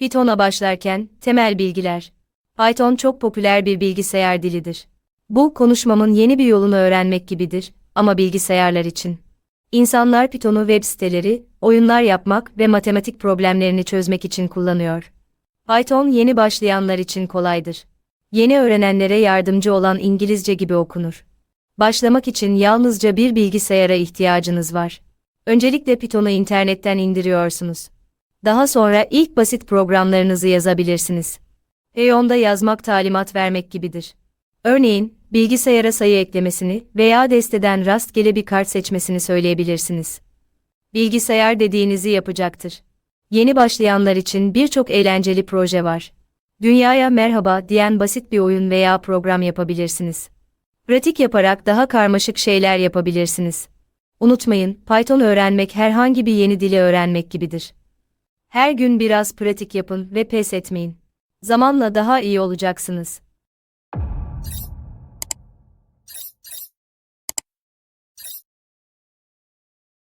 Python'a başlarken, temel bilgiler. Python çok popüler bir bilgisayar dilidir. Bu, konuşmamın yeni bir yolunu öğrenmek gibidir, ama bilgisayarlar için. İnsanlar Python'u web siteleri, oyunlar yapmak ve matematik problemlerini çözmek için kullanıyor. Python yeni başlayanlar için kolaydır. Yeni öğrenenlere yardımcı olan İngilizce gibi okunur. Başlamak için yalnızca bir bilgisayara ihtiyacınız var. Öncelikle Python'u internetten indiriyorsunuz. Daha sonra ilk basit programlarınızı yazabilirsiniz. Python'da yazmak talimat vermek gibidir. Örneğin, bilgisayara sayı eklemesini veya desteden rastgele bir kart seçmesini söyleyebilirsiniz. Bilgisayar dediğinizi yapacaktır. Yeni başlayanlar için birçok eğlenceli proje var. Dünyaya merhaba diyen basit bir oyun veya program yapabilirsiniz. Pratik yaparak daha karmaşık şeyler yapabilirsiniz. Unutmayın, Python öğrenmek herhangi bir yeni dili öğrenmek gibidir. Her gün biraz pratik yapın ve pes etmeyin. Zamanla daha iyi olacaksınız.